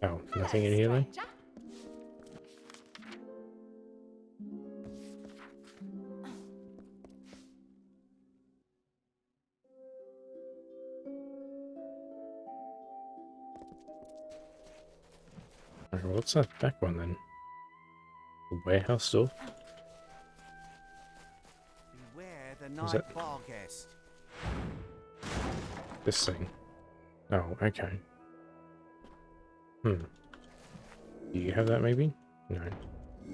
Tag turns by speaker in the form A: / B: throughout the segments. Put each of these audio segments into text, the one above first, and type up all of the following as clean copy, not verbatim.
A: Oh, nothing in here though? Alright, what's that back one then? The warehouse door?
B: Beware the
A: Is
B: night
A: that
B: bar guest.
A: this thing? Oh, okay. Do you have that maybe? No. I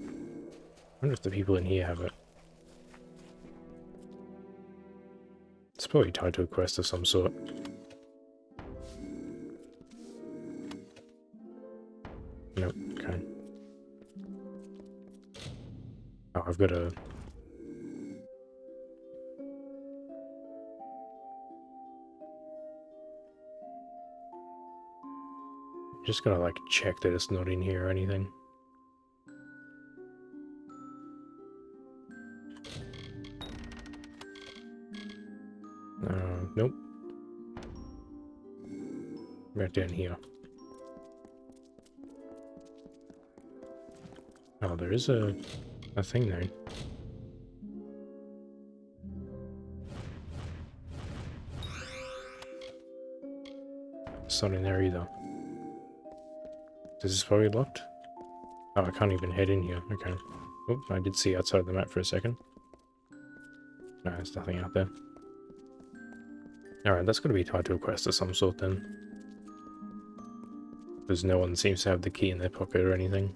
A: wonder if the people in here have it. It's probably tied to a quest of some sort. Nope, okay. Oh, I've got a... Just gotta like check that it's not in here or anything. Nope. Back down here. Oh, there is a thing there. It's not in there either. Is this probably locked? Oh, I can't even head in here. Okay. Oh, I did see outside the map for a second. No, there's nothing out there. Alright, that's got to be tied to a quest of some sort then. Because no one seems to have the key in their pocket or anything.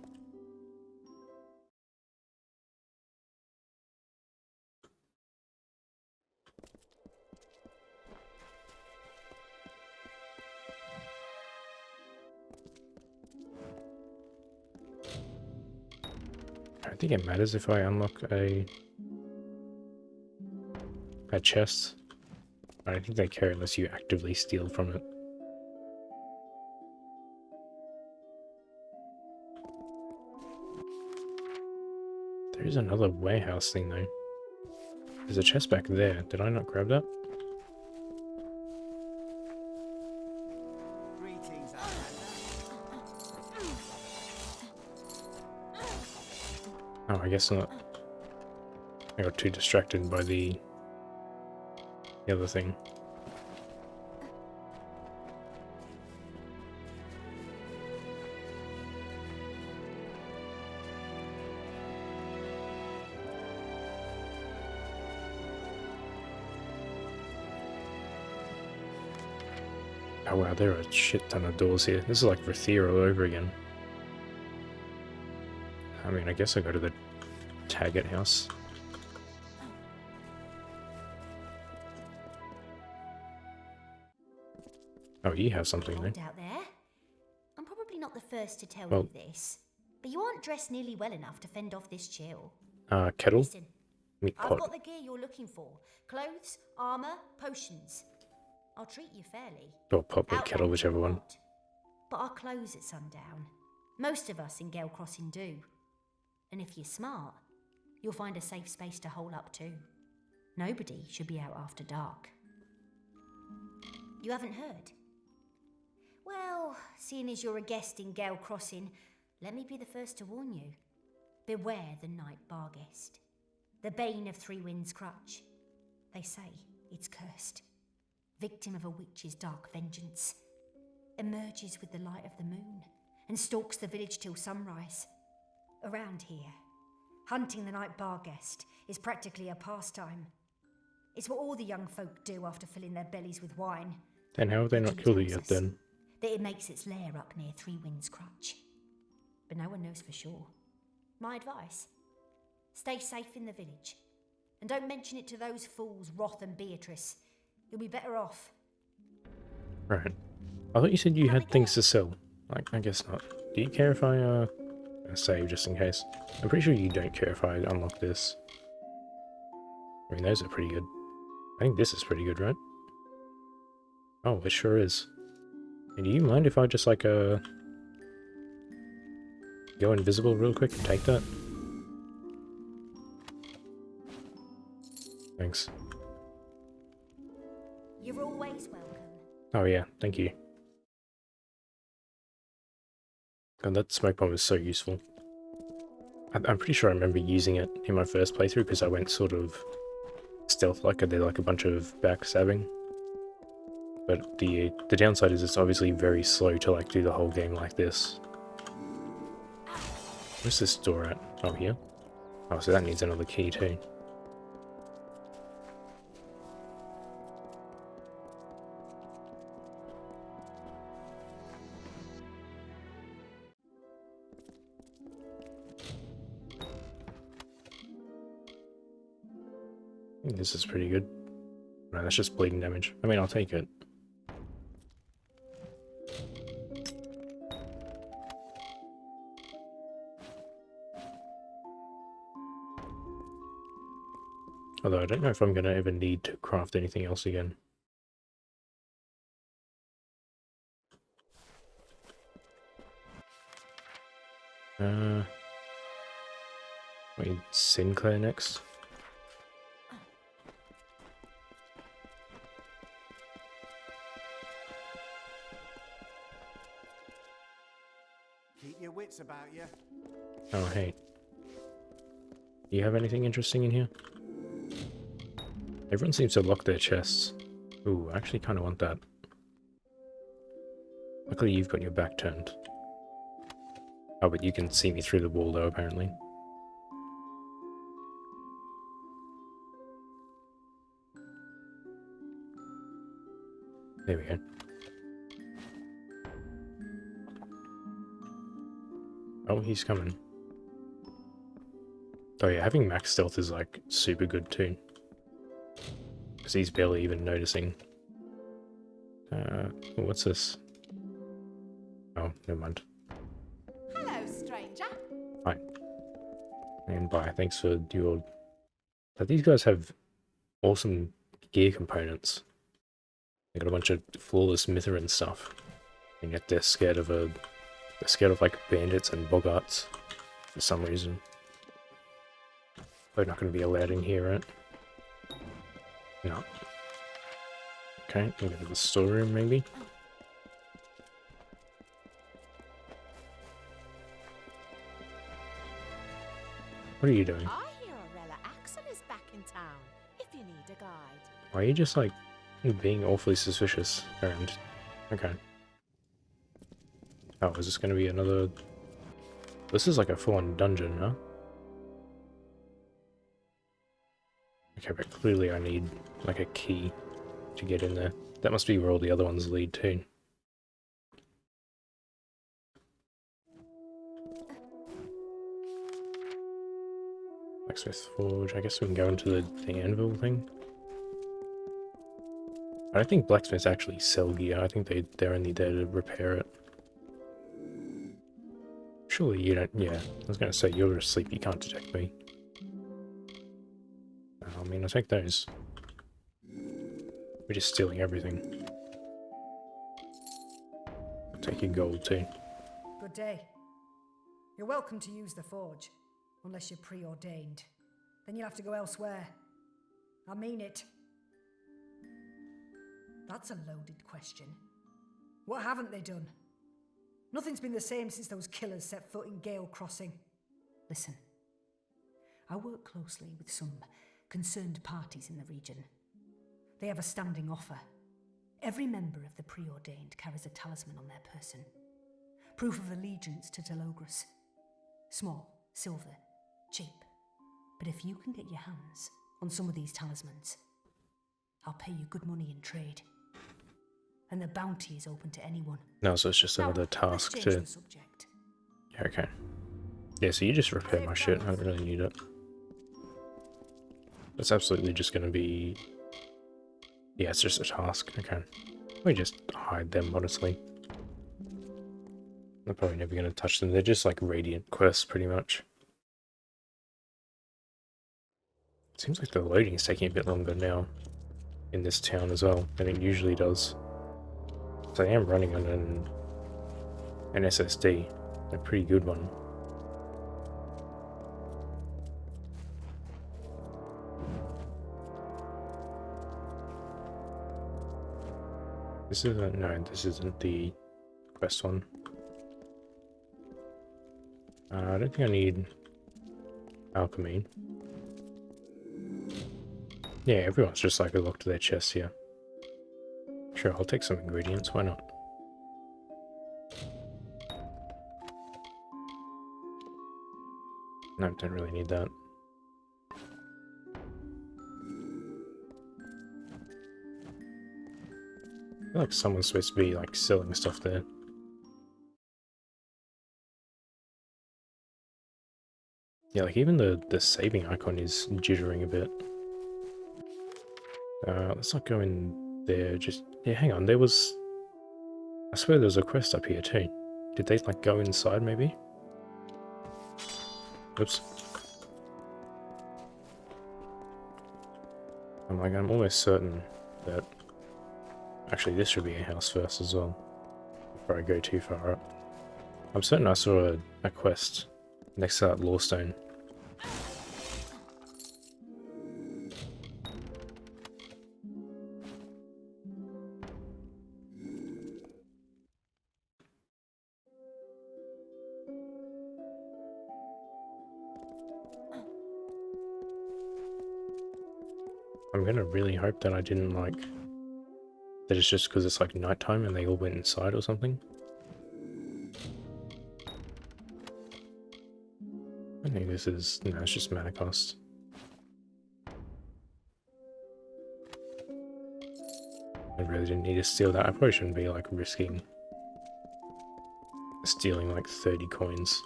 A: I don't think it matters if I unlock a chest. I don't think they care unless you actively steal from it. There is another warehouse thing though. There's a chest back there. Did I not grab that?
B: Greetings,
A: Oh, I guess not. I got too distracted by the other thing. Oh wow, there are a shit ton of doors here. This is like Verthir all over again. I mean, I guess I go to the Taggart house. Oh, you have something there.
C: Out there. I'm probably not the first to tell
A: Well,
C: you this, but you aren't dressed nearly well enough to fend off this chill.
A: kettle?
C: Listen,
A: Meat
C: I've
A: pot.
C: got the gear you're looking for. Clothes, armor, potions. I'll treat you fairly.
A: Or pot meat kettle,
C: Outlandish
A: whichever
C: or
A: one.
C: not. But I'll close at sundown. Most of us in Gale Crossing do. And if you're smart, you'll find a safe space to hole up too. Nobody should be out after dark. You haven't heard? Well, seeing as you're a guest in Gale Crossing, let me be the first to warn you. Beware the night bar guest. The bane of Three Winds Crutch. They say it's cursed. Victim of a witch's dark vengeance. Emerges with the light of the moon and stalks the village till sunrise. Around here, hunting the night bar guest is practically a pastime. It's what all the young folk do after filling their bellies with wine.
A: Then how have they not killed it yet then?
C: That it makes its lair up near Three Winds Crutch. But no one knows for sure. My advice, stay safe in the village. And don't mention it to those fools Roth and Beatrice. You'll be better off.
A: Right. I thought you said you had things to sell. I guess not. Do you care if I save just in case? I'm pretty sure you don't care if I unlock this. I mean, those are pretty good. I think this is pretty good, right? Oh, it sure is. Hey, do you mind if I just like go invisible real quick and take that? Thanks.
C: You're always welcome.
A: Oh yeah, thank you. God, that smoke bomb is so useful. I'm pretty sure I remember using it in my first playthrough because I went sort of stealth-like. I did like a bunch of backstabbing. But the downside is it's obviously very slow to like do the whole game like this. Where's this door at? Oh, here? Oh, so that needs another key too. I think this is pretty good. No, that's just bleeding damage. I mean, I'll take it. Although I don't know if I'm going to ever need to craft anything else again. Wait, Sinclair next?
B: Keep your wits about you.
A: Oh, hey. Do you have anything interesting in here? Everyone seems to lock their chests. Ooh, I actually kind of want that. Luckily you've got your back turned. Oh, but you can see me through the wall though, apparently. There we go. Oh, he's coming. Oh yeah, having max stealth is like super good too. Because he's barely even noticing. What's this? Oh, never mind.
D: Hello, stranger.
A: Hi. And bye, thanks for your... But these guys have awesome gear components. They got a bunch of flawless Mithrin stuff. And yet they're scared of like bandits and boggarts for some reason. They're not going to be allowed in here, right? No. Okay, we'll go to the storeroom maybe. What are you doing?
D: I hear Arella Axel is back in town, if you need a guide.
A: Why are you just like being awfully suspicious around? Okay. Oh, is this going to be another... This is like a full-on dungeon, huh? Okay, but clearly I need like a key to get in there. That must be where all the other ones lead to. Blacksmith Forge. I guess we can go into the anvil thing. I don't think blacksmiths actually sell gear. I think they're only there to repair it. Surely you don't... Yeah, I was going to say, you're asleep, you can't detect me. I mean, I'll take those. We're just stealing everything. I'll take your gold too.
E: Good day. You're welcome to use the forge, unless you're preordained. Then you'll have to go elsewhere. I mean it. That's a loaded question. What haven't they done? Nothing's been the same since those killers set foot in Gale Crossing. Listen, I work closely with some concerned parties in the region. They have a standing offer. Every member of the preordained carries a talisman on their person. Proof of allegiance to Telogris. Small, silver, cheap. But if you can get your hands on some of these talismans, I'll pay you good money in trade. And the bounty is open to anyone.
A: No, so it's just another
E: Now,
A: task
E: let's
A: to...
E: change the subject.
A: Yeah, okay. Yeah, so you just repair my shit. I don't really need it. It's absolutely just going to be... Yeah, it's just a task. Okay. We just hide them, honestly. I'm probably never going to touch them. They're just like radiant quests, pretty much. Seems like the loading is taking a bit longer now in this town as well than it usually does. So I am running on an SSD, a pretty good one. This isn't, no, this isn't the quest one. I don't think I need alchemy. Yeah, everyone's just like locked their chests here. Sure, I'll take some ingredients, why not? No, don't really need that. I feel like someone's supposed to be like selling stuff there. Yeah, like even the saving icon is jittering a bit. Let's not go in there, just... Yeah, hang on, there was... I swear there was a quest up here too. Did they like go inside maybe? Oops. I'm almost certain that... Actually, this should be a house first as well, before I go too far up. I'm certain I saw a quest next to that lawstone. I'm gonna really hope that I didn't like... that it's just because it's like nighttime and they all went inside or something. I think this is... no, it's just mana cost. I really didn't need to steal that. I probably shouldn't be like risking stealing like 30 coins.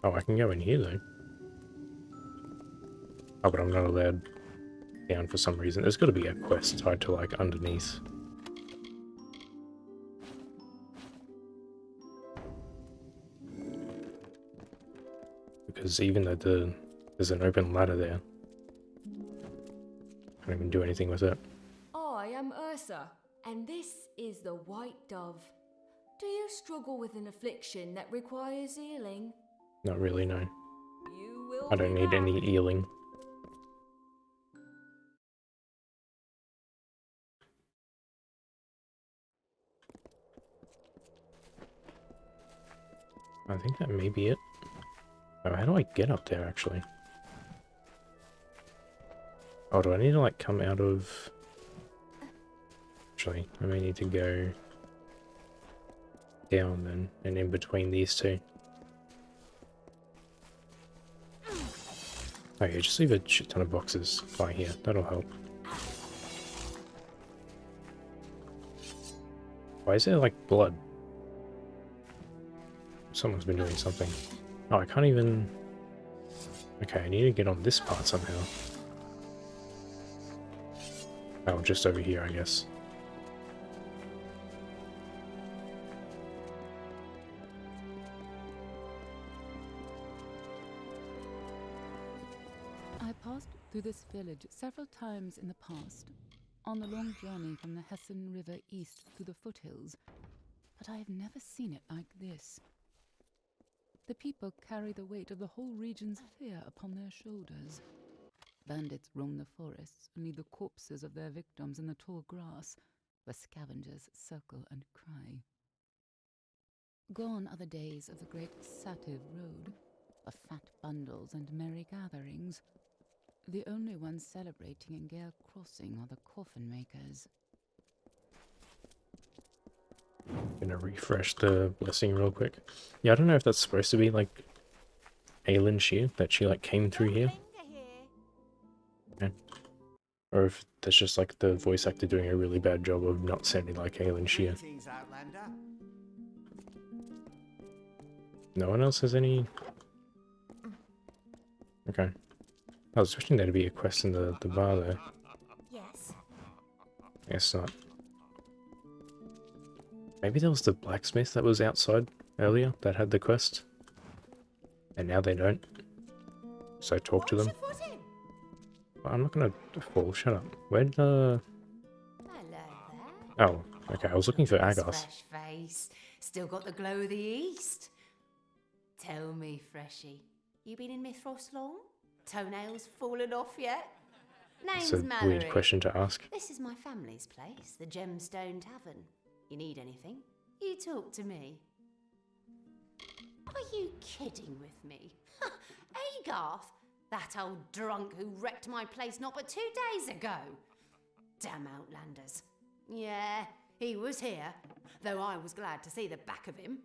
A: Oh, I can go in here though. Oh, but I'm not allowed down for some reason. There's got to be a quest tied to like underneath. Because even though there's an open ladder there, I can't even do anything with it.
F: I am Ursa, and this is the White Dove. Do you struggle with an affliction that requires healing?
A: Not really, no.
F: You will
A: I don't
F: be
A: need
F: back.
A: any healing. I think that may be it. Oh, how do I get up there, actually? Oh, do I need to, like, come out of... Actually, I may need to go down then, and in between these two. Okay, just leave a shit ton of boxes by here. That'll help. Why is there, like, blood? Someone's been doing something. Oh, I can't even... Okay, I need to get on this part somehow. Oh, just over here, I guess.
G: I passed through this village several times in the past, on the long journey from the Hessen River east through the foothills, but I have never seen it like this. The people carry the weight of the whole region's fear upon their shoulders. Bandits roam the forests and leave the corpses of their victims in the tall grass, where scavengers circle and cry. Gone are the days of the great Sativ Road, of fat bundles and merry gatherings. The only ones celebrating in Gale Crossing are the coffin makers.
A: Gonna refresh the blessing real quick. Yeah, I don't know if that's supposed to be like Aelin Shear, that she like came through here. Yeah. Or if that's just like the voice actor doing a really bad job of not sounding like Aelin Shear.
B: Greetings, Outlander.
A: No one else has any... Okay. I was expecting there to be a quest in the bar there.
C: Yes.
A: I guess not. Maybe there was the blacksmith that was outside earlier that had the quest. And now they don't. So talk to them. I'm not gonna fall, shut up. Where'd the...
D: Hello there.
A: Oh, okay, I was looking for
D: Nice
A: Agos.
D: fresh face. Still got the glow of the east. Tell me, Freshie, you been in Mithros long? Toenails fallen off yet?
A: It's
D: Name's
A: a
D: Mallory.
A: weird question to ask.
D: This is my family's place, the Gemstone Tavern. You need anything? You talk to me. Are you kidding with me? Agarth, that old drunk who wrecked my place not but 2 days ago. Damn Outlanders. Yeah, he was here, though I was glad to see the back of him.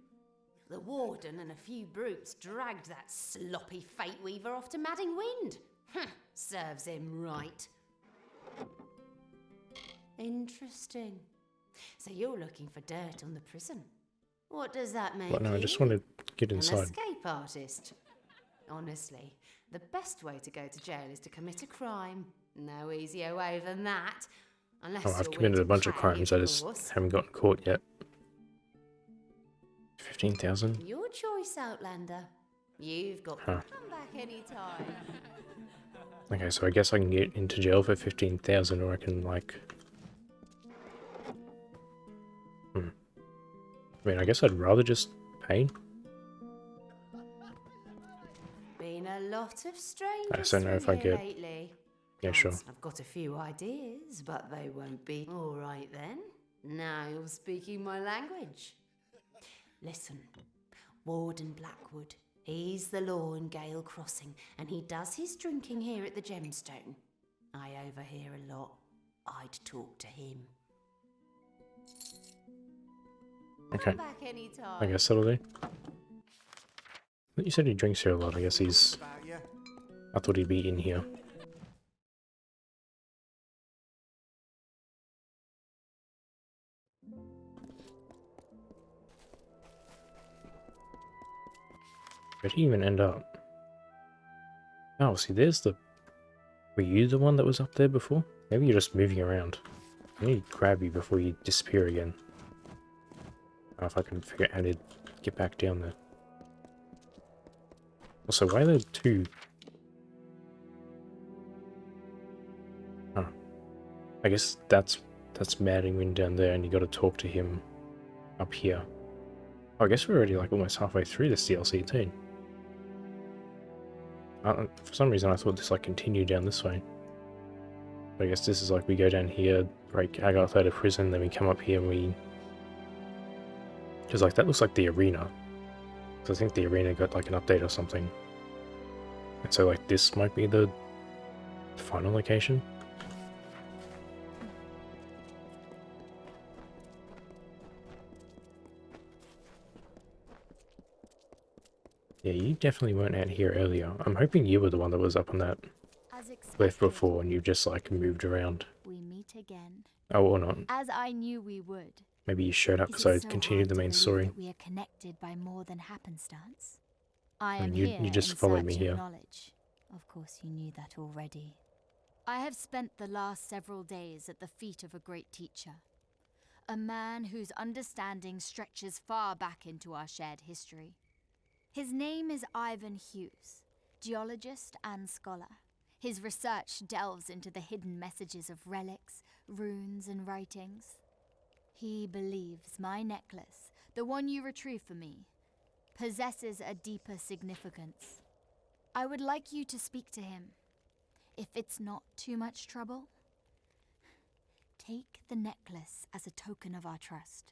D: The warden and a few brutes dragged that sloppy fate weaver off to Madding Wind. Serves him right. Interesting. So you're looking for dirt on the prison. What does that make
A: But no, I
D: you?
A: just want to get
D: An
A: inside.
D: escape artist. Honestly, the best way to go to jail is to commit a crime. No easier way than that. Unless
A: Oh,
D: you're
A: I've
D: willing
A: committed
D: to
A: a bunch of
D: pay,
A: crimes, I just
D: course.
A: haven't gotten caught yet. 15,000?
D: Your choice, Outlander. You've got
A: Huh.
D: to come back anytime.
A: Okay, so I guess I can get into jail for 15,000, or I can, like... I mean, I guess I'd rather just pay.
D: Been a lot of strangers
A: I just don't know if I
D: through here
A: get-
D: lately.
A: Yeah, sure.
D: Plus, I've got a few ideas, but they won't be. All right then. Now you're speaking my language. Listen, Warden Blackwood. He's the law in Gale Crossing, and he does his drinking here at the Gemstone. I overhear a lot. I'd talk to him.
A: Okay,
D: Come back anytime.
A: I guess that'll do. You said he drinks here a lot, I guess he's...
B: About you.
A: I thought he'd be in here. Where'd he even end up? Oh, see, there's the... Were you the one that was up there before? Maybe you're just moving around. I need to grab you before you disappear again. I don't know if I can figure out how to get back down there. Also, why are there two... Huh. I guess that's Madding Wind down there, and you gotta talk to him up here. Oh, I guess we're already like almost halfway through this DLC too. For some reason I thought this like continued down this way. But I guess this is like we go down here, break Agarth out of prison, then we come up here and we... Because like that looks like the arena. So I think the arena got like an update or something. And so like this might be the final location. Yeah, you definitely weren't out here earlier. I'm hoping you were the one that was up on that
H: As
A: cliff
H: expected,
A: before and you just like moved around.
H: we meet again.
A: Oh, or not.
H: As I knew we would.
A: Maybe you showed up
H: Is
A: because
H: it
A: I
H: so
A: continued
H: hard
A: the
H: to
A: main
H: believe
A: story.
H: that we are connected by more than happenstance? I
A: mean,
H: am
A: you
H: here
A: just
H: in
A: followed me
H: search
A: here.
H: of knowledge. Of course, you knew that already. I have spent the last several days at the feet of a great teacher. A man whose understanding stretches far back into our shared history. His name is Ivan Hughes, geologist and scholar. His research delves into the hidden messages of relics, runes, and writings. He believes my necklace, the one you retrieved for me, possesses a deeper significance. I would like you to speak to him. If it's not too much trouble, take the necklace as a token of our trust.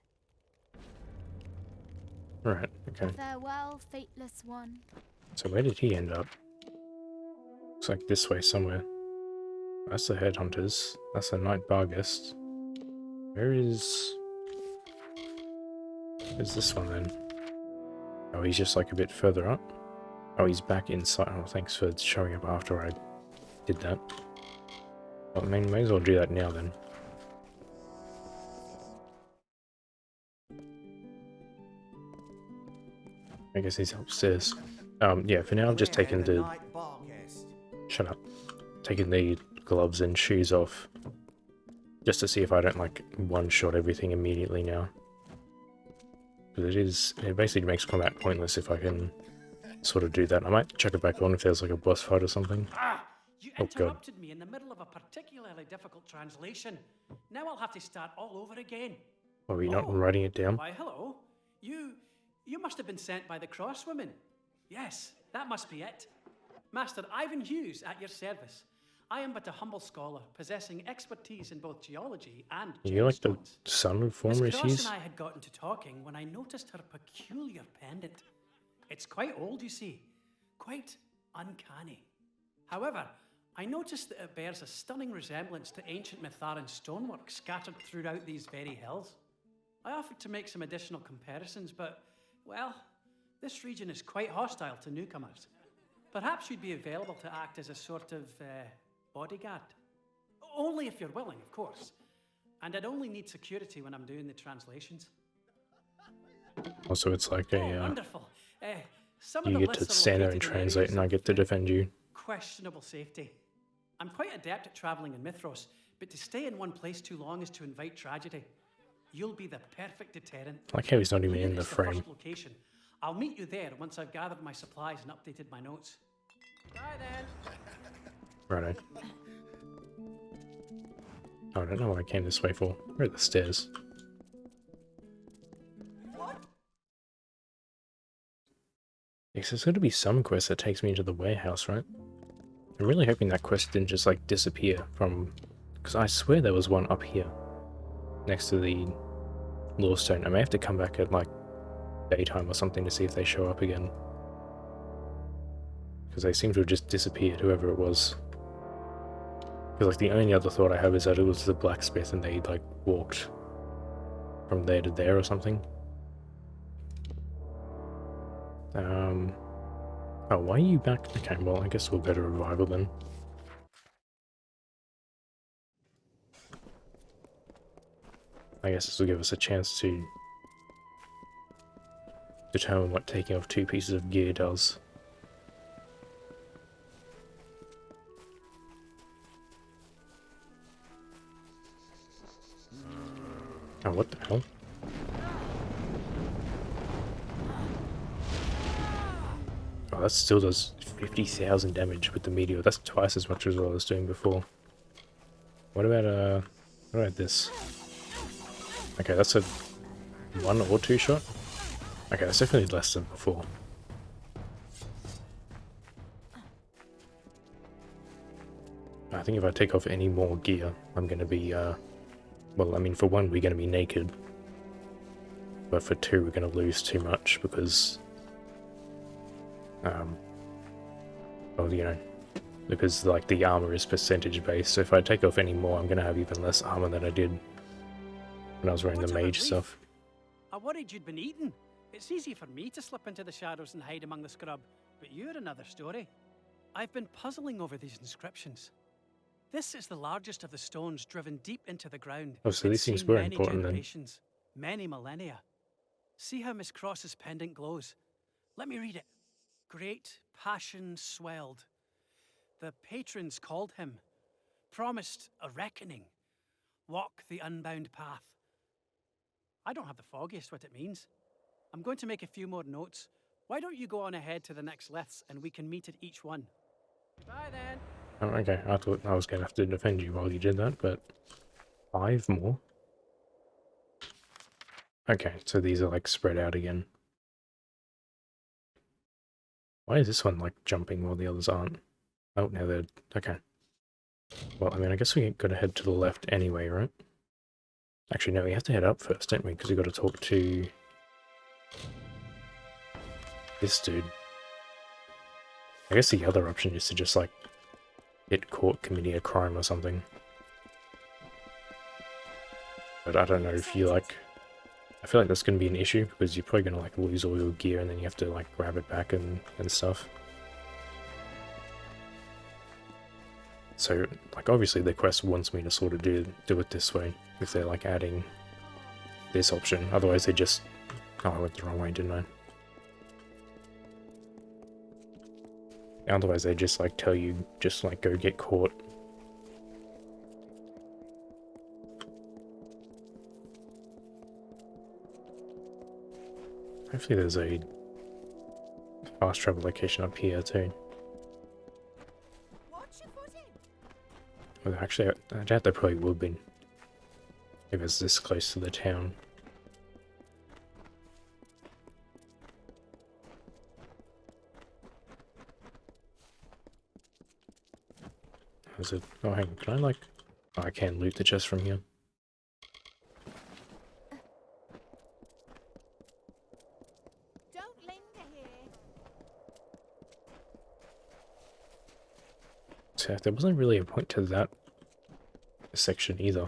A: Right, okay.
H: Farewell, fateless one.
A: So where did he end up? Looks like this way somewhere. That's the Headhunters. That's the Night Barghest. Where is... Where's this one then? Oh, he's just like a bit further up. Oh, he's back inside. Oh, thanks for showing up after I did that. Well, I mean, may as well do that now then. I guess he's upstairs. Yeah, for now I've just taken the... Shut up. Taking the gloves and shoes off. Just to see if I don't, like, one-shot everything immediately now. But it basically makes combat pointless if I can sort of do that. I might chuck it back on if there's, like, a boss fight or something.
I: Ah! You
A: Oh, God.
I: interrupted me in the middle of a particularly difficult translation. Now I'll have to start all over again.
A: Oh, are you not
I: Oh,
A: writing it down?
I: Why, hello. You must have been sent by the Crosswomen. Yes, that must be it. Master Ivan Hughes at your service. I am but a humble scholar, possessing expertise in both geology and
A: Are you like the
I: gemstones.
A: son of
I: Miss
A: former
I: Cross
A: Hughes?
I: and I had gotten to talking when I noticed her peculiar pendant. It's quite old, you see. Quite uncanny. However, I noticed that it bears a stunning resemblance to ancient Mitharan stonework scattered throughout these very hills. I offered to make some additional comparisons, but, well, this region is quite hostile to newcomers. Perhaps you'd be available to act as a sort of bodyguard. Only if you're willing, of course. And I'd only need security when I'm doing the translations.
A: Also, it's like a,
I: wonderful. Some of
A: you
I: the
A: get to
I: lists are
A: stand there and
I: located in
A: translate,
I: areas
A: and I
I: of,
A: get to defend you.
I: questionable safety. I'm quite adept at travelling in Mithros, but to stay in one place too long is to invite tragedy. You'll be the perfect deterrent.
A: I like how he's not even
I: Here
A: in the
I: is
A: frame.
I: first location. I'll meet you there once I've gathered my supplies and updated my notes. Bye then.
A: Righto. Oh, I don't know what I came this way for. Where are the stairs? Because there's got to be some quest that takes me into the warehouse, right? I'm really hoping that quest didn't just like disappear from... Because I swear there was one up here. Next to the Lawstone. I may have to come back at like daytime or something to see if they show up again. Because they seem to have just disappeared, whoever it was. Because like the only other thought I have is that it was the blacksmith and they like walked from there to there or something. Oh, why are you back? Okay, well, I guess we'll go to Revival then. I guess this will give us a chance to determine what taking off 2 pieces of gear does. Oh, what the hell? Oh, that still does 50,000 damage with the meteor. That's twice as much as what I was doing before. What about this? Okay, that's a 1 or 2 shot? Okay, that's definitely less than before. I think if I take off any more gear, I'm gonna be, well, I mean, for 1, we're gonna be naked. But for 2, we're gonna lose too much because, well, you know, because like the armor is percentage based, so if I take off any more, I'm gonna have even less armor than I did when I was wearing the
I: What a
A: mage
I: relief.
A: stuff.
I: I worried you'd been eaten. It's easy for me to slip into the shadows and hide among the scrub, but you're another story. I've been puzzling over these inscriptions. This is the largest of the stones driven deep into the ground.
A: Oh, so
I: It's
A: these things
I: seen
A: were
I: many
A: important then.
I: generations, many millennia. See how Miss Cross's pendant glows. Let me read it. Great passion swelled. The patrons called him, promised a reckoning. Walk the unbound path. I don't have the foggiest what it means. I'm going to make a few more notes. Why don't you go on ahead to the next liths and we can meet at each one? Goodbye then.
A: Oh, okay, I thought I was gonna have to defend you while you did that, but 5 more? Okay, so these are like spread out again. Why is this one like jumping while the others aren't? Oh, now they're... okay. Well, I mean, I guess we gotta head to the left anyway, right? Actually, no, we have to head up first, don't we? Because we gotta talk to... this dude. I guess the other option is to just, like, get caught committing a crime or something. But I don't know if you, like... I feel like that's gonna be an issue, because you're probably gonna, like, lose all your gear and then you have to, like, grab it back and stuff. So, like, obviously the quest wants me to sort of do it this way, if they're, like, adding this option. Otherwise they just... oh, I went the wrong way, didn't I? Otherwise they just, like, tell you, just, like, go get caught. Hopefully there's a fast travel location up here, too. Well, actually, I doubt there probably would be if it's this close to the town. Is it? Oh, hang on. Can I, like... oh, I can loot the chest from here.
D: Don't linger here.
A: So there wasn't really a point to that section either.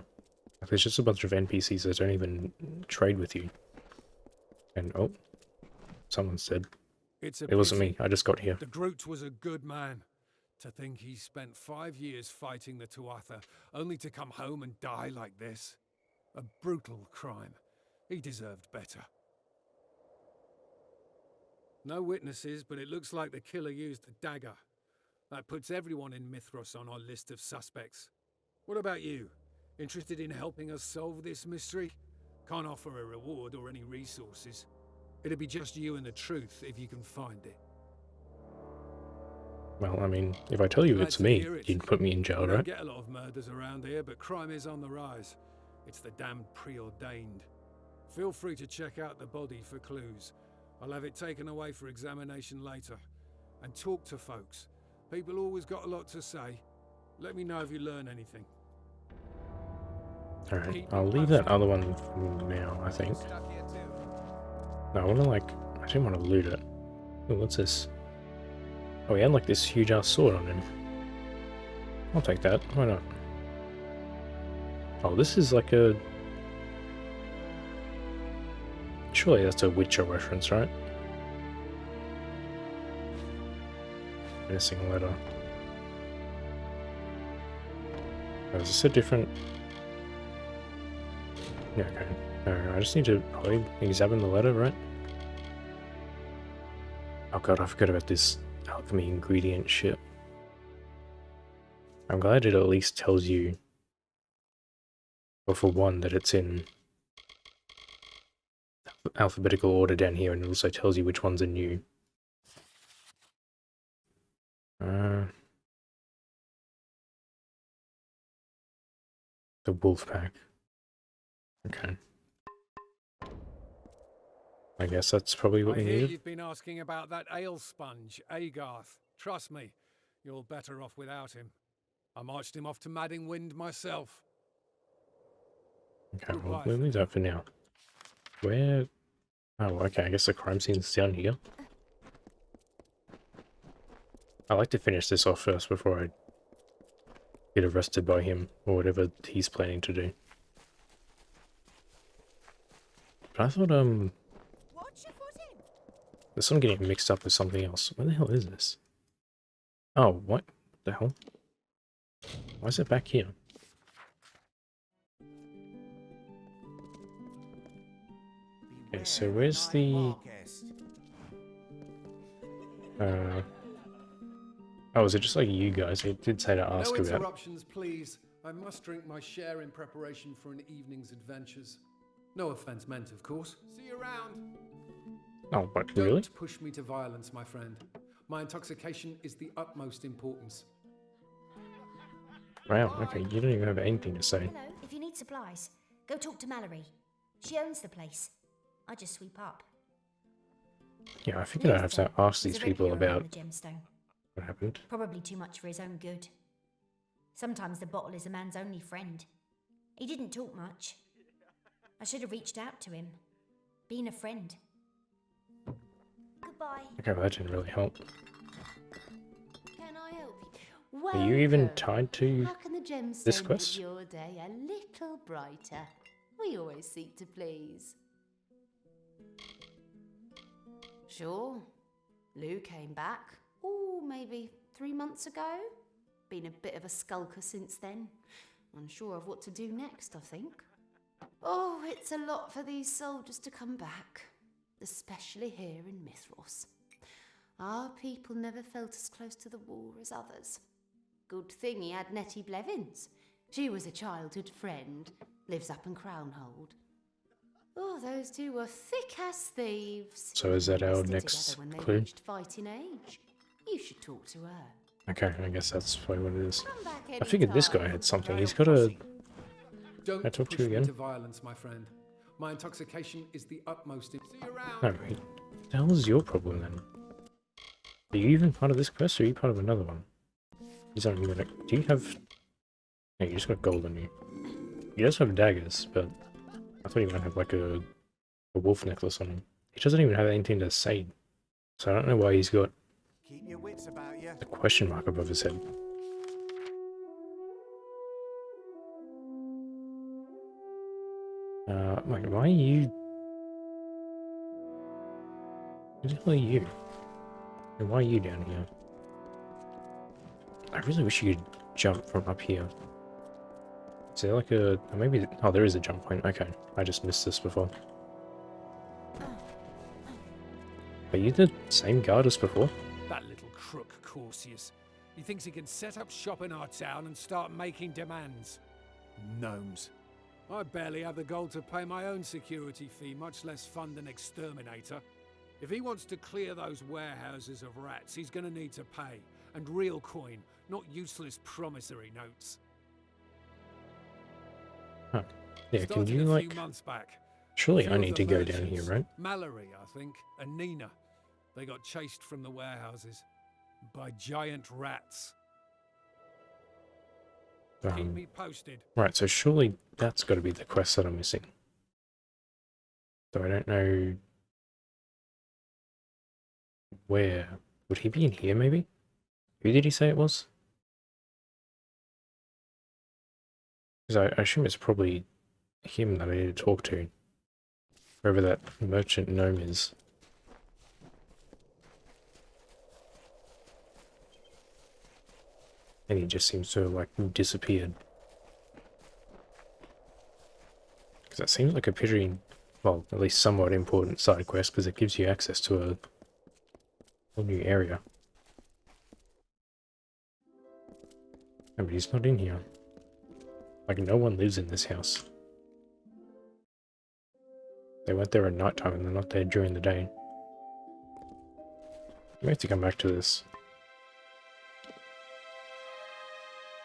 A: Like, there's just a bunch of NPCs that don't even trade with you. And oh, someone said it wasn't me. I just got here.
J: The Groot was a good man. To think he spent 5 years fighting the Tuatha, only to come home and die like this. A brutal crime. He deserved better. No witnesses, but it looks like the killer used a dagger. That puts everyone in Mithras on our list of suspects. What about you? Interested in helping us solve this mystery? Can't offer a reward or any resources. It'll be just you and the truth if you can find it.
A: Well, I mean, if I tell you
J: Glad
A: it's
J: to
A: me,
J: hear it.
A: you'd put me in jail,
J: We don't
A: right?
J: get a lot of murders around here, but crime is on the rise. It's the damned preordained. Feel free to check out the body for clues. I'll have it taken away for examination later. And talk to folks. People always got a lot to say. Let me know if you learn anything.
A: Alright, I'll leave that other one for now, I think. No, I wanna I didn't want to loot it. Oh, what's this? Oh, he had like this huge ass sword on him. I'll take that, why not? Oh, this is like a... Surely that's a Witcher reference, right? Missing letter. Oh, is this a different... Yeah, okay. I just need to probably examine the letter, right? Oh god, I forgot about this alchemy ingredient shit. I'm glad it at least tells you, well, for one, that it's in alphabetical order down here, and it also tells you which ones are new. The wolf pack. Okay. I guess that's probably what
J: I
A: we
J: hear
A: needed.
J: you've been asking about that ale sponge, Agarth. Trust me, you're better off without him. I marched him off to Maddingwind myself.
A: Okay, well,
J: Goodbye
A: we'll
J: for
A: leave that for now. Where... Oh, okay, I guess the crime scene's down here. I like to finish this off first before I get arrested by him, or whatever he's planning to do. But I thought, there's something getting mixed up with something else. Where the hell is this? Oh, what the hell? Why is it back here? Okay, so where's the... Oh, is it just like you guys? It did say to ask
J: No
A: about...
J: interruptions, please. I must drink my share in preparation for an evening's adventures. No offense meant, of course. See you around.
A: Oh, but really?
J: Don't push me to violence, my friend. My intoxication is the utmost importance.
A: Wow, okay, you don't even have anything to say.
C: Hello, if you need supplies, go talk to Mallory. She owns the place. I just sweep up.
A: Yeah, I figured I'd have to ask these
C: He's a
A: people
C: regular around
A: about
C: the gemstone.
A: what happened.
C: Probably too much for his own good. Sometimes the bottle is a man's only friend. He didn't talk much. I should have reached out to him. Been a friend. Goodbye.
A: Okay, well, that didn't really help.
D: Can I help you?
A: Are you even
D: Welcome.
A: tied to...
D: How can the gemstone
A: this
D: make
A: quest?
D: your day a little brighter? We always seek to please. Sure. Lou came back. Oh, maybe 3 months ago. Been a bit of a skulker since then. Unsure of what to do next, I think. Oh, it's a lot for these soldiers to come back. Especially here in Mithras. Our people never felt as close to the war as others. Good thing he had Nettie Blevins. She was a childhood friend. Lives up in Crownhold. Oh, those two were thick as thieves.
A: So is that our
D: Enlisted
A: next
D: together when they
A: clue?
D: reached fighting age. You should talk to her.
A: Okay, I guess that's probably what it is.
D: Come back
A: I figured this guy
D: anytime.
A: had something. He's got a...
J: Don't
A: Can I talk to
J: push
A: you
J: me
A: again?
J: to violence, my friend. My intoxication is the utmost. See you around.
A: No, what the hell is your problem then? Are you even part of this quest, or are you part of another one? He's not even... Do you have... No, you just got gold on you. You just have daggers, but... I thought you might have like a wolf necklace on him. He doesn't even have anything to say. So I don't know why he's got
B: Keep your wits about you.
A: a question mark above his head. Wait, why are you... Who the hell are you? And why are you down here? I really wish you could jump from up here. Is there like a... oh, maybe... oh, there is a jump point. Okay, I just missed this before. Are you the same guard as before?
J: That little crook Corsius. He thinks he can set up shop in our town and start making demands. Gnomes. I barely have the gold to pay my own security fee, much less fund an exterminator. If he wants to clear those warehouses of rats, he's gonna need to pay. And real coin, not useless promissory notes.
A: Huh. Yeah, can
J: Started
A: you
J: a
A: like...
J: few months back.
A: surely
J: Few
A: I
J: of
A: need
J: the
A: to go down here,
J: merchants,
A: right?
J: Mallory, I think, and Nina. They got chased from the warehouses by giant rats. Keep me posted.
A: Right, so surely that's got to be the quest that I'm missing. So I don't know... where... would he be in here, maybe? Who did he say it was? Because I assume it's probably him that I need to talk to. Wherever that merchant gnome is. And he just seems to have, like, disappeared. Because that seems like a pretty, well, at least somewhat important side quest, because it gives you access to a whole new area. Oh, but he's not in here. Like, no one lives in this house. They went there at night time and they're not there during the day. We have to come back to this.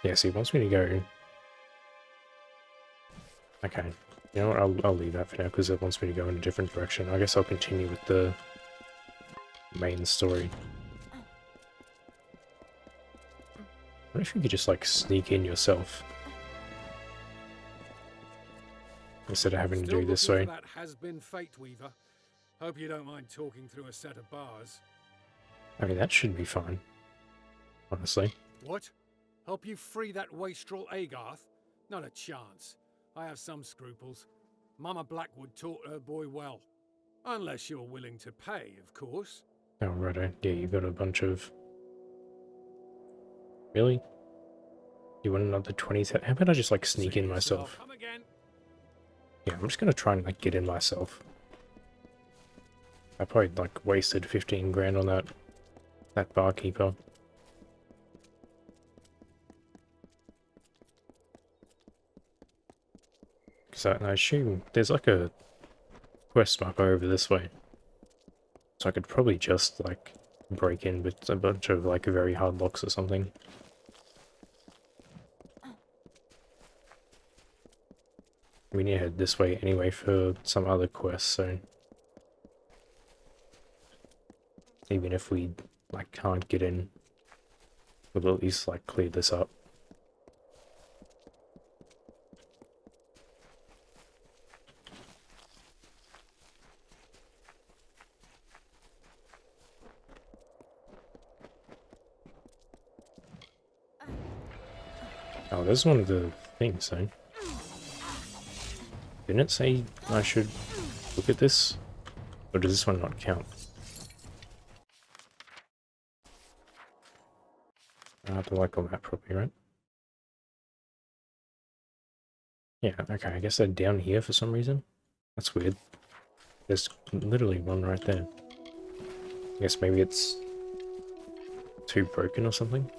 A: Yes, he wants me to go. Okay. You know what, I'll leave that for now because it wants me to go in a different direction. I guess I'll continue with the main story. What if you could just like sneak in yourself? Instead of having to do this way.
J: That has been Fate Weaver. Hope you don't mind talking through a set of bars.
A: I mean, that should be fine. Honestly.
J: What? Help you free that wastrel Agarth? Not a chance. I have some scruples. Mama Blackwood taught her boy well. Unless you're willing to pay, of course.
A: Oh, righto. Yeah, you got a bunch of... Really? You want another 20,000? How about I just like sneak in myself?
J: Come again.
A: Yeah, I'm just gonna try and like get in myself. I probably like wasted 15 grand on that barkeeper. So I assume there's like a quest marker over this way. So I could probably just like break in with a bunch of like very hard locks or something. We need to head this way anyway for some other quests, so even if we like can't get in, we'll at least like clear this up. Oh, there's one of the things, though. Didn't it say I should look at this? Or does this one not count? I have to like all that properly, right? Yeah, okay, I guess they're down here for some reason. That's weird. There's literally one right there. I guess maybe it's too broken or something?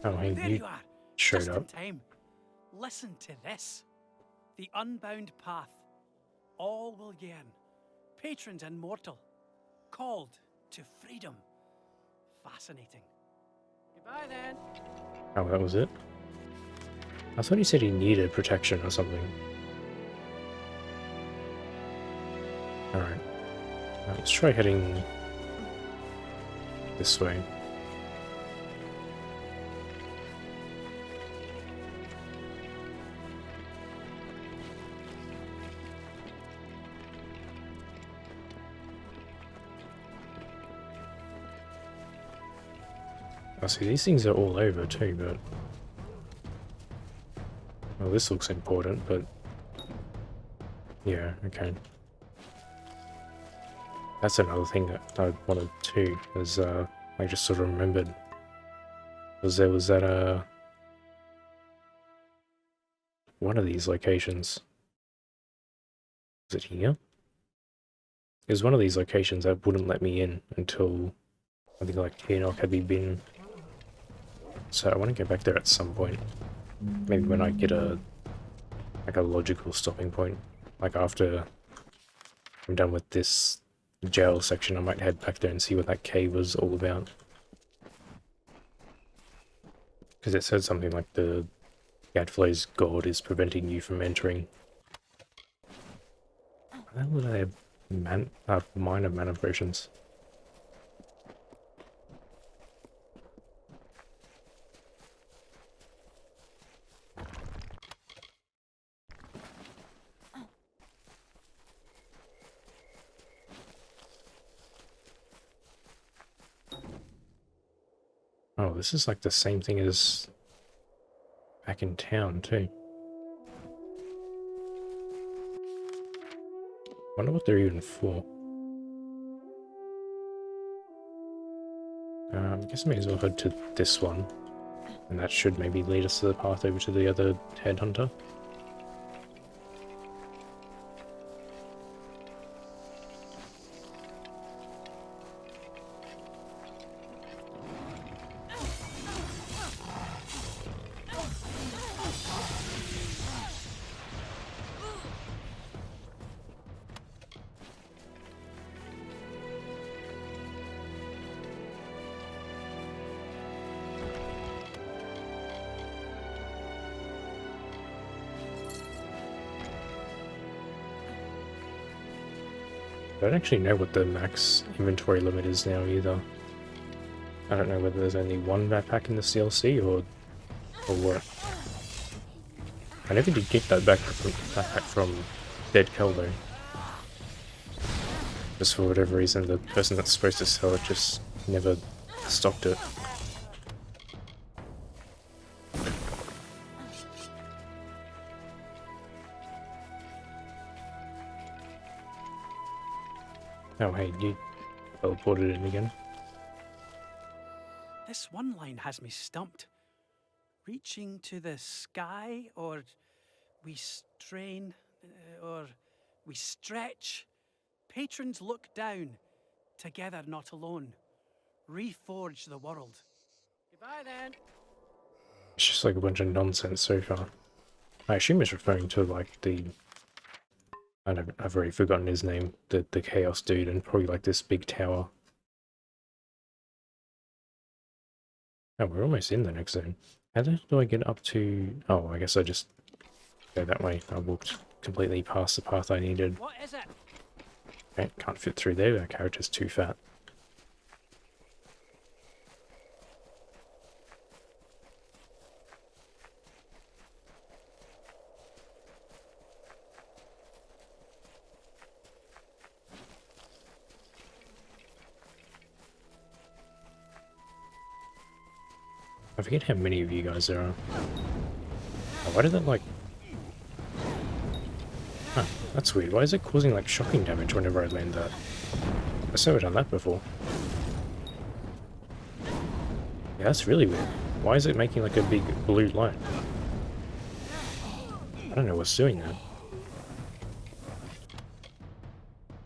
A: Oh, hey,
I: There you are.
A: showed
I: Just
A: up.
I: in time. Listen to this. The unbound path. All will yearn. Patrons immortal. Called to freedom. Fascinating. Goodbye then.
A: Oh, that was it? I thought he said he needed protection or something. Alright. Let's try heading this way. I see these things are all over too, but... Well, this looks important, but... Yeah, okay. That's another thing that I wanted to, is, I just sort of remembered. Was there was that, one of these locations. Was it here? It was one of these locations that wouldn't let me in until, I think, like, Enoch had me been. So I want to go back there at some point. Maybe when I get a logical stopping point. Like after I'm done with this jail section, I might head back there and see what that cave was all about. Because it said something like the Gadfly's god is preventing you from entering. How would I have minor mana potions? Oh, this is like the same thing as back in town too. Wonder what they're even for. I guess I may as well head to this one. And that should maybe lead us to the path over to the other headhunter. I don't actually know what the max inventory limit is now either. I don't know whether there's only one backpack in the CLC or what. I never did get that backpack from Dead Kel though. Just for whatever reason, the person that's supposed to sell it just never stocked it. Oh hey, you teleported in again.
I: This one line has me stumped. Reaching to the sky, or we strain, or we stretch. Patrons look down, together not alone. Reforge the world. Goodbye then.
A: It's just like a bunch of nonsense so far. I assume it's referring to like the... I've already forgotten his name. The Chaos dude, and probably like this big tower. Oh, we're almost in the next zone. How the hell do I get up to... Oh, I guess I just go that way. I walked completely past the path I needed.
I: What is it?
A: Okay, can't fit through there. That character's too fat. I forget how many of you guys there are. Oh, why did that like... Huh, that's weird. Why is it causing like shocking damage whenever I land that? I've never done that before. Yeah, that's really weird. Why is it making like a big blue light? I don't know what's doing that.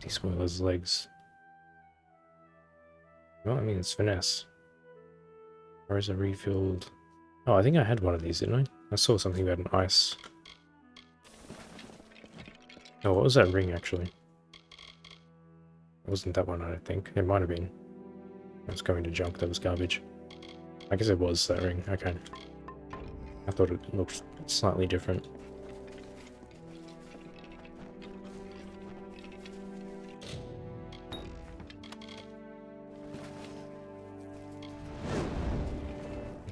A: Despoiler's legs. Well, I mean, it's finesse. Or is it refilled? Oh, I think I had one of these, didn't I? I saw something about an ice. Oh, what was that ring, actually? It wasn't that one, I don't think. It might have been. I was going to junk, that was garbage. I guess it was that ring, okay. I thought it looked slightly different.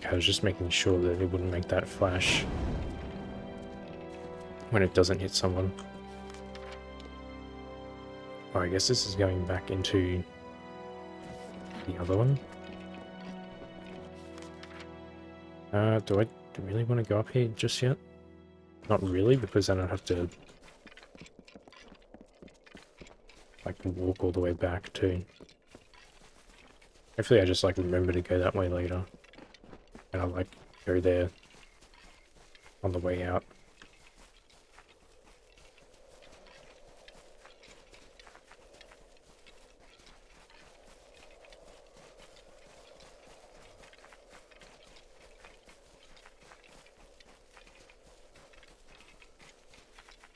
A: I was just making sure that it wouldn't make that flash when it doesn't hit someone. Oh, I guess this is going back into the other one. Do I really want to go up here just yet? Not really, because then I'd have to like walk all the way back too. Hopefully I just like remember to go that way later. And I'll like go there on the way out.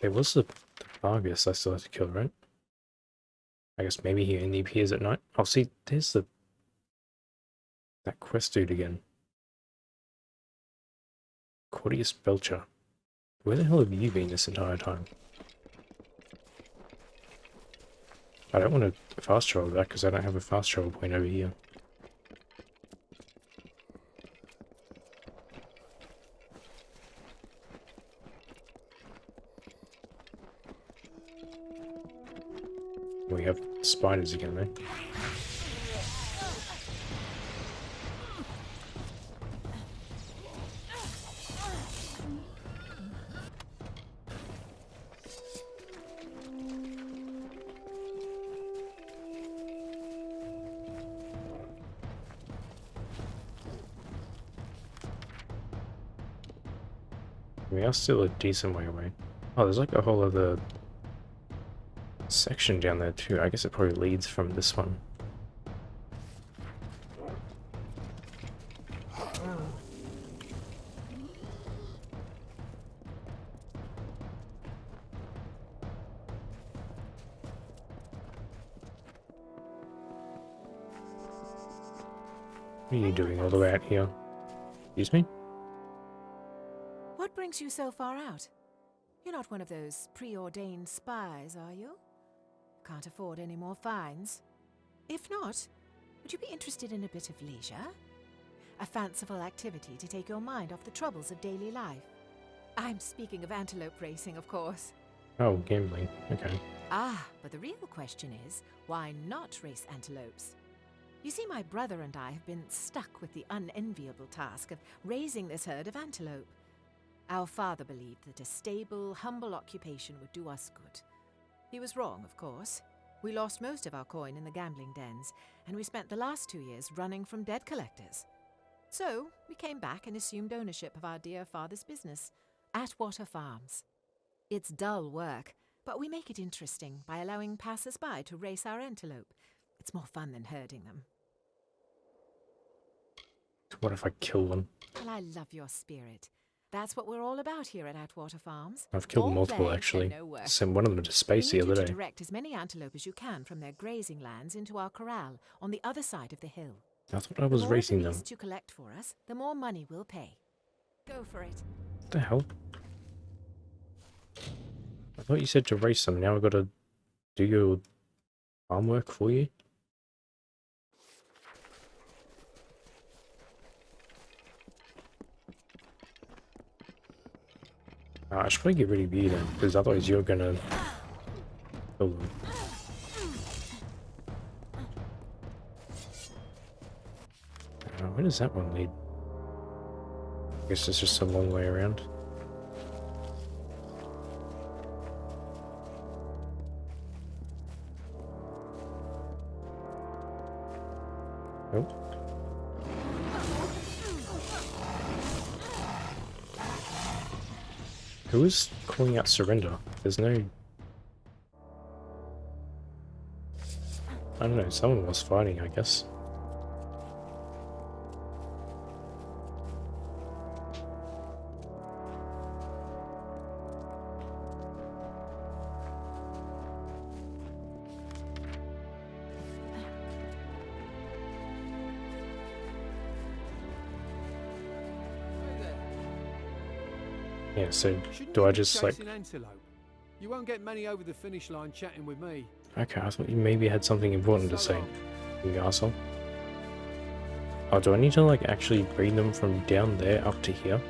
A: There was the Argus I still have to kill, right? I guess maybe he only appears at night. Oh, see, there's that quest dude again. Claudius Belcher. Where the hell have you been this entire time? I don't want to fast travel that because I don't have a fast travel point over here. We have spiders again, though. We are still a decent way away. Oh, there's like a whole other section down there too. I guess it probably leads from this one. What are you doing all the way out here? Excuse me?
K: What brings you so far out? You're not one of those preordained spies, are you? Can't afford any more fines? If not, would you be interested in a bit of leisure? A fanciful activity to take your mind off the troubles of daily life? I'm speaking of antelope racing, of course.
A: Oh, gambling. Okay.
K: Ah, but the real question is, why not race antelopes? You see, my brother and I have been stuck with the unenviable task of raising this herd of antelope. Our father believed that a stable, humble occupation would do us good. He was wrong, of course. We lost most of our coin in the gambling dens, and we spent the last 2 years running from debt collectors. So, we came back and assumed ownership of our dear father's business, Atwater Farms. It's dull work, but we make it interesting by allowing passers-by to race our antelope. It's more fun than herding them.
A: What if I kill them?
K: Well, I love your spirit. That's what we're all about here at Atwater Farms.
A: I've killed
K: All
A: multiple
K: play
A: actually.
K: and no work.
A: Sent one of them to space the
K: We need
A: other
K: you to
A: day.
K: direct as many antelope as you can from their grazing lands into our corral on the other side of the hill.
A: I thought I was
K: the more
A: racing
K: of the
A: them.
K: beasts you collect for us, the more money we'll pay. Go for it.
A: What the hell? I thought you said to race them. Now I've got to do your farm work for you? I should probably get rid of you then, because otherwise you're gonna kill them. Where does that one lead? I guess it's just a long way around. Nope. Who is calling out surrender? There's no... I don't know, someone was fighting, I guess. Yeah, so do I just like...
J: Antelope? You won't get many over the finish line chatting with me.
A: Okay, I thought you maybe had something important to say, you asshole. Oh, do I need to like actually bring them from down there up to here?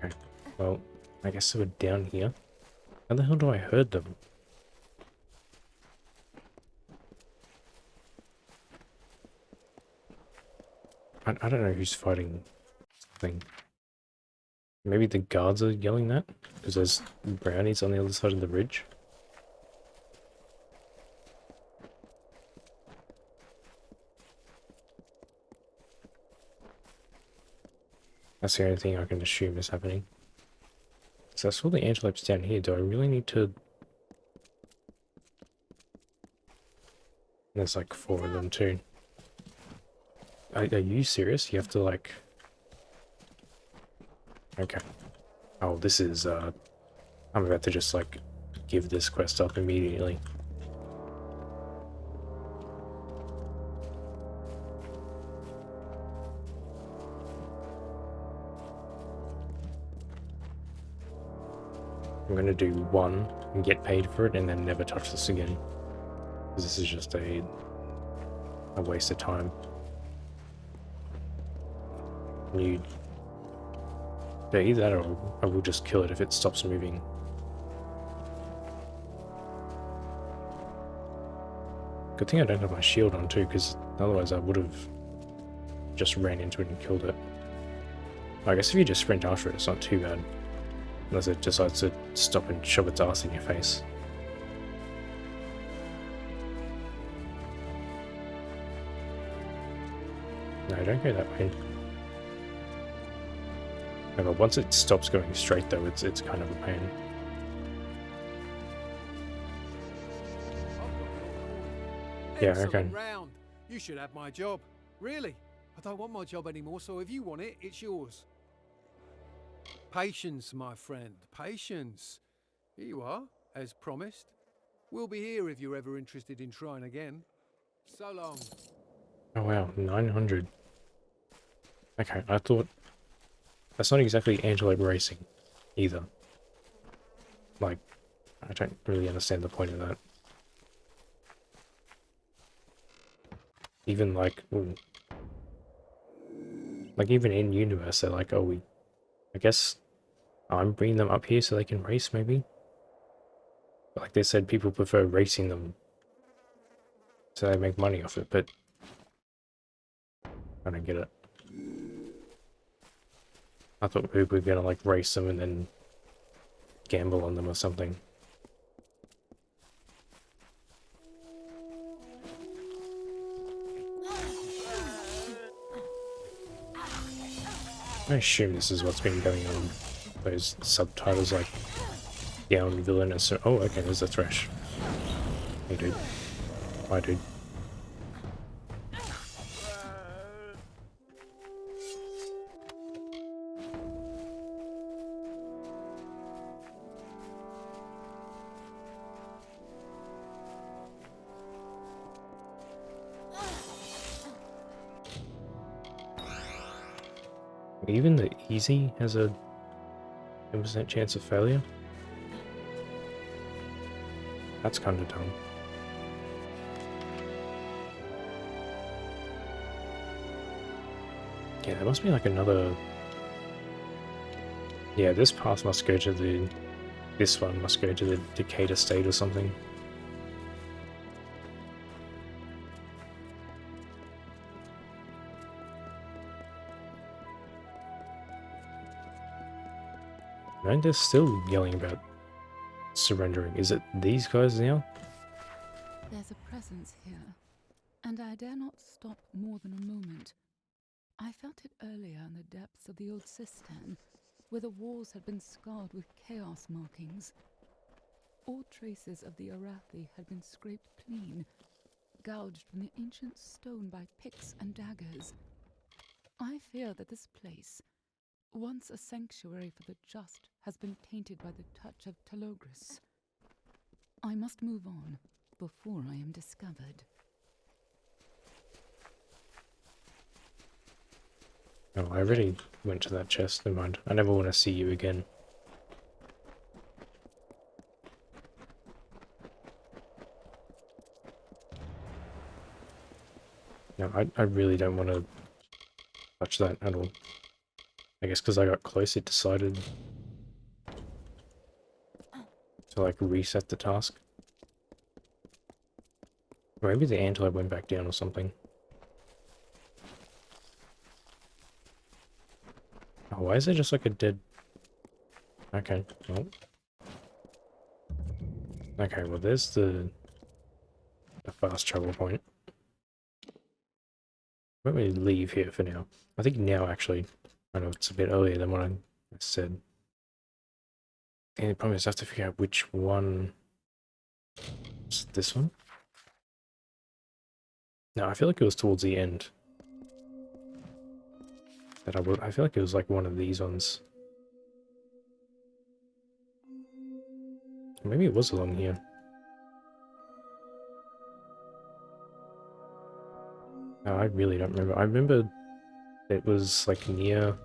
A: Okay, well, I guess they were down here. How the hell do I herd them? I don't know who's fighting something. Maybe the guards are yelling that? Because there's brownies on the other side of the ridge? That's the only thing I can assume is happening. So I saw the antelopes down here. Do I really need to... There's like 4 of them too. Are you serious? You have to like... Okay. Oh, this is, I'm about to just like give this quest up immediately. I'm gonna do 1 and get paid for it and then never touch this again. Because this is just a waste of time. You... Yeah, either that or I will just kill it if it stops moving. Good thing I don't have my shield on too, because otherwise I would have just ran into it and killed it. I guess if you just sprint after it, it's not too bad. Unless it decides to stop and shove its ass in your face. No, don't go that way. No, but once it stops going straight though, it's kind of a pain. Yeah, okay.
J: Round. You should have my job. Really? I don't want my job anymore, so if you want it, it's yours. Patience, my friend. Patience. Here you are, as promised. We'll be here if you're ever interested in trying again. So long.
A: Oh wow, 900. Okay, I thought... That's not exactly antelope racing, either. Like, I don't really understand the point of that. Even like... Ooh. Like even in universe, they're like, oh, I guess I'm bringing them up here so they can race, maybe? But like they said, people prefer racing them so they make money off it, but I don't get it. I thought we were gonna like race them and then gamble on them or something. I assume this is what's been going on. Those subtitles like down villainous. Oh, okay, there's a thresh. Hey, dude. Bye, dude. Even the easy has a 10% chance of failure? That's kind of dumb. Yeah, there must be like another... Yeah, this path must go to the... This one must go to the Decayed Estate or something. And they're still yelling about surrendering. Is it these guys now?
G: There's a presence here, and I dare not stop more than a moment. I felt it earlier in the depths of the old cistern, where the walls had been scarred with chaos markings. All traces of the Arathi had been scraped clean, gouged from the ancient stone by picks and daggers. I fear that this place, once a sanctuary for the just, has been tainted by the touch of Talogris. I must move on before I am discovered.
A: Oh, I already went to that chest. Never mind. I never want to see you again. No, I really don't want to touch that at all. I guess because I got close, it decided to to like reset the task. Or maybe the antelope went back down or something. Oh, why is there just like a dead... Okay, well... Okay, well there's the fast travel point. Let me leave here for now. I think now actually, I know it's a bit earlier than what I said. And the problem is I have to figure out which one... Is it this one? No, I feel like it was towards the end. That I feel like it was like one of these ones. Maybe it was along here. No, I really don't remember. I remember it was like near...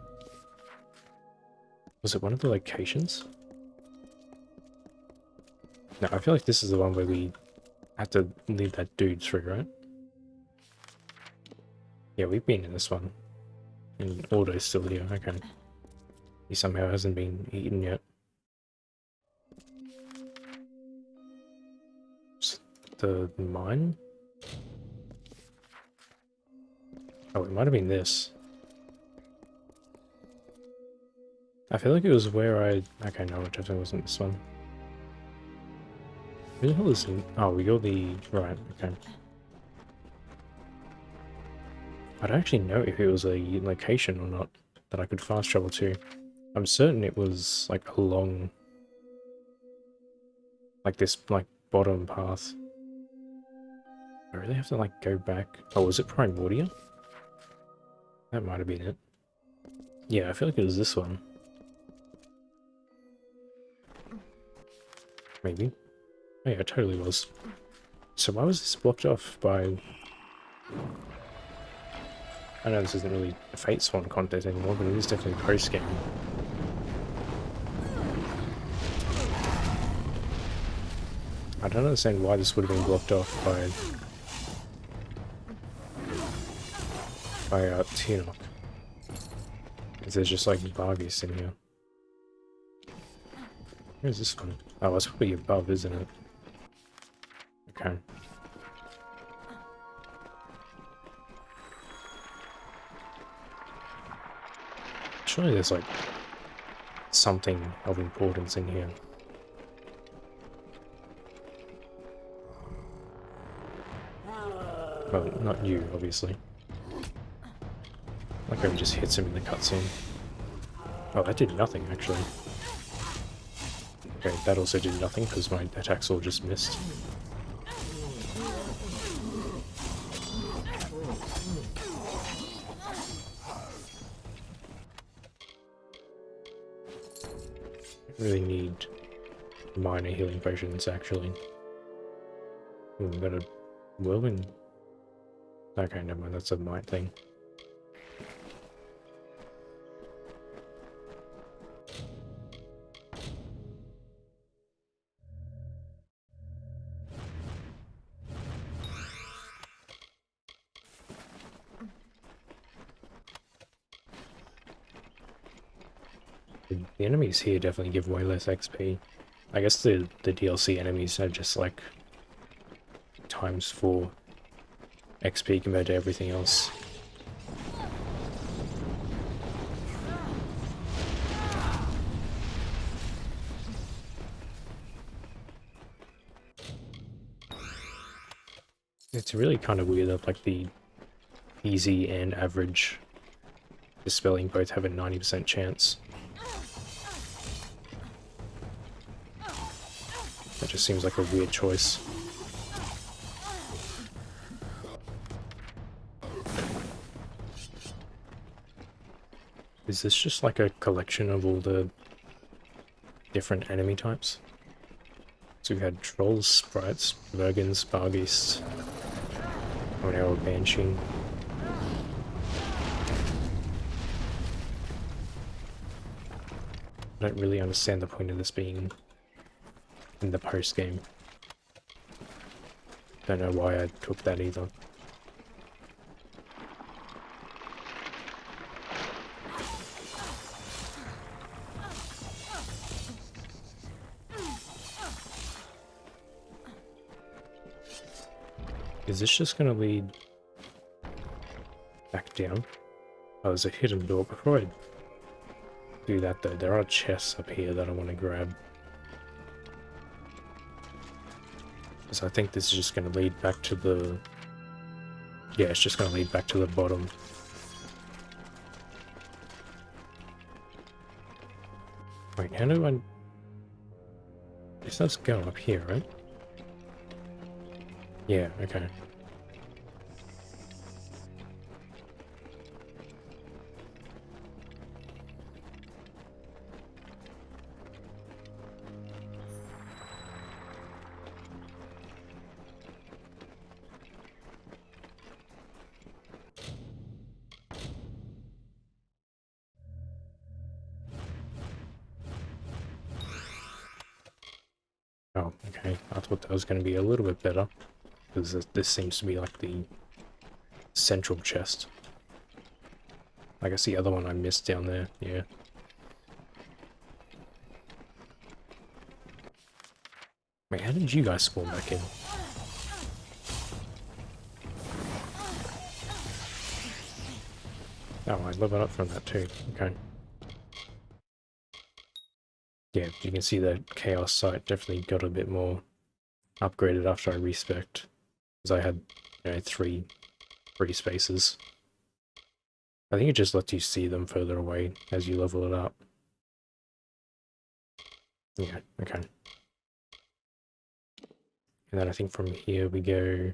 A: Was it one of the locations? No, I feel like this is the one where we had to lead that dude through, right? Yeah, we've been in this one. And Ordo's still here, okay. He somehow hasn't been eaten yet. The mine? Oh, it might have been this. I feel like it was where I... Okay, no, it definitely wasn't this one. Who the hell is it? Oh, we got the... Right, okay. I don't actually know if it was a location or not that I could fast travel to. I'm certain it was like along... like this, like, bottom path. I really have to, like, go back... Oh, was it Primordia? That might have been it. Yeah, I feel like it was this one. Maybe. Oh yeah, it totally was. So why was this blocked off by... I know this isn't really a Fatesworn content anymore, but it is definitely post-game. I don't understand why this would have been blocked off by Tianok. If there's just like Bargis in here. Where's this one? Oh, it's probably above, isn't it? Okay. Surely there's like something of importance in here. Well, not you, obviously. Like how he just hits him in the cutscene. Oh, that did nothing, actually. Okay, that also did nothing, because my attacks all just missed. I really need minor healing potions, actually. Ooh, we got a whirlwind. Okay, never mind, that's a might thing. The enemies here definitely give way less XP. I guess the DLC enemies are just like ×4 XP compared to everything else. It's really kind of weird that like the easy and average dispelling both have a 90% chance. That just seems like a weird choice. Is this just like a collection of all the different enemy types? So we've had trolls, sprites, vergans, bargeists, oh now a banshee. I don't really understand the point of this being in the post game. Don't know why I took that either. Is this just gonna lead back down? Oh, there's a hidden door. Before I do that though, there are chests up here that I want to grab. Because I think this is just gonna lead back to the... Yeah, it's just gonna lead back to the bottom. Wait, how do I... This does go up here, right? Yeah, okay. Oh, okay. I thought that was going to be a little bit better. Because this seems to be like the central chest. I guess the other one I missed down there, yeah. Wait, how did you guys spawn back in? Oh, I leveled up from that too, okay. Yeah, you can see that Chaos Sight definitely got a bit more upgraded after I respec'd. Because I had, you know, three spaces. I think it just lets you see them further away as you level it up. Yeah, okay. And then I think from here we go...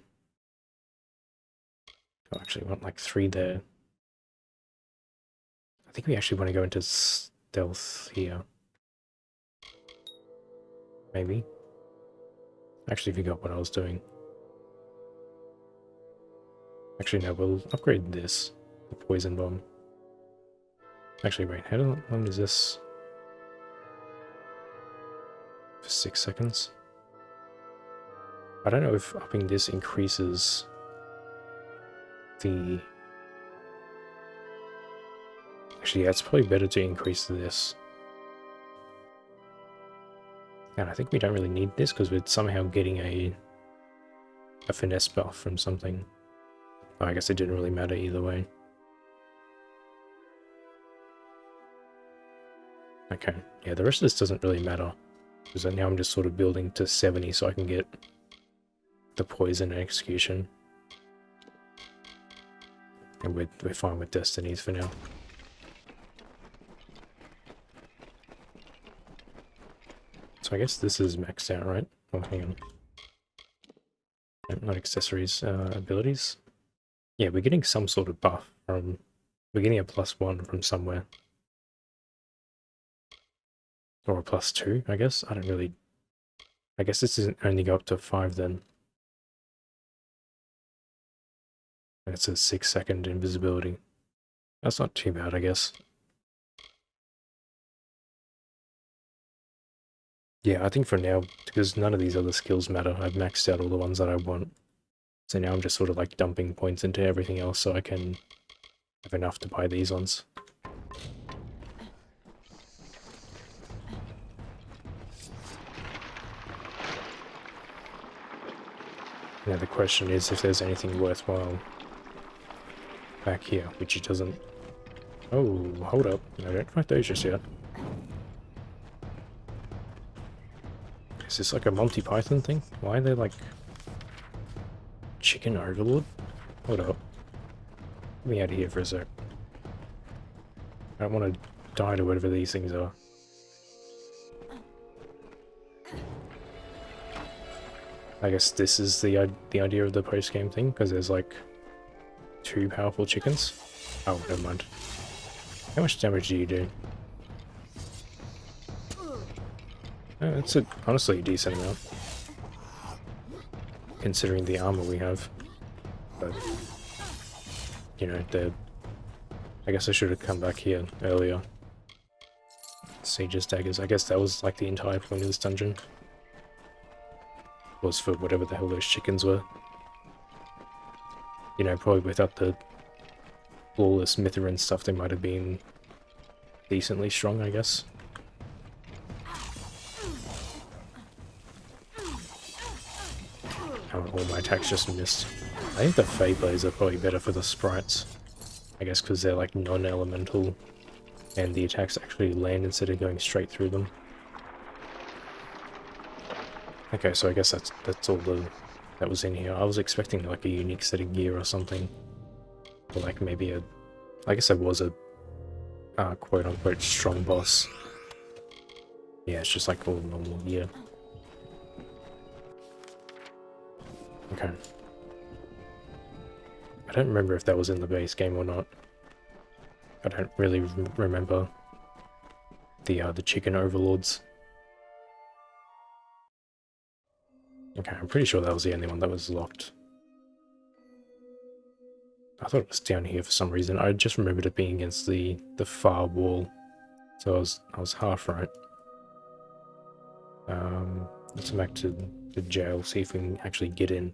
A: Oh, actually, I want like 3 there. I think we actually want to go into stealth here. Maybe. Actually forgot what I was doing. Actually, no, we'll upgrade this. The poison bomb. Actually, wait, how long is this? For 6 seconds? I don't know if upping this increases the... Actually, yeah, it's probably better to increase this. And I think we don't really need this because we're somehow getting a finesse buff from something. Oh, I guess it didn't really matter either way. Okay, yeah, the rest of this doesn't really matter. Because now I'm just sort of building to 70 so I can get the poison and execution. And we're fine with destinies for now. So I guess this is maxed out, right? Oh, hang on. No, not accessories, abilities. Yeah, we're getting some sort of buff from... We're getting a +1 from somewhere. Or a +2, I guess. I don't really... I guess this doesn't only go up to 5 then. And it's a 6-second invisibility. That's not too bad, I guess. Yeah, I think for now, because none of these other skills matter, I've maxed out all the ones that I want. So now I'm just sort of like dumping points into everything else so I can have enough to buy these ones. Now the question is if there's anything worthwhile back here, which it doesn't. Oh, hold up. I don't fight those just yet. Is this like a Monty Python thing? Why are they like... Chicken Overlord? Hold up. Get me out of here for a sec. I don't want to die to whatever these things are. I guess this is the idea of the post-game thing, because there's like 2 powerful chickens. Oh, never mind. How much damage do you do? It's honestly a decent amount. Considering the armor we have. But, you know, I guess I should have come back here earlier. Siege's daggers. I guess that was like the entire point of this dungeon. Was for whatever the hell those chickens were. You know, probably without the flawless Mithrin stuff, they might have been decently strong, I guess. Oh, all my attacks just missed. I think the Fey Blades are probably better for the sprites. I guess because they're like non-elemental, and the attacks actually land instead of going straight through them. Okay, so I guess that's all that was in here. I was expecting like a unique set of gear or something, or like maybe I guess there was a quote-unquote strong boss. Yeah, it's just like all normal gear. Okay. I don't remember if that was in the base game or not. I don't really remember the chicken overlords. Okay, I'm pretty sure that was the only one that was locked. I thought it was down here for some reason. I just remembered it being against the far wall, so I was half right. Let's go back to the jail, see if we can actually get in.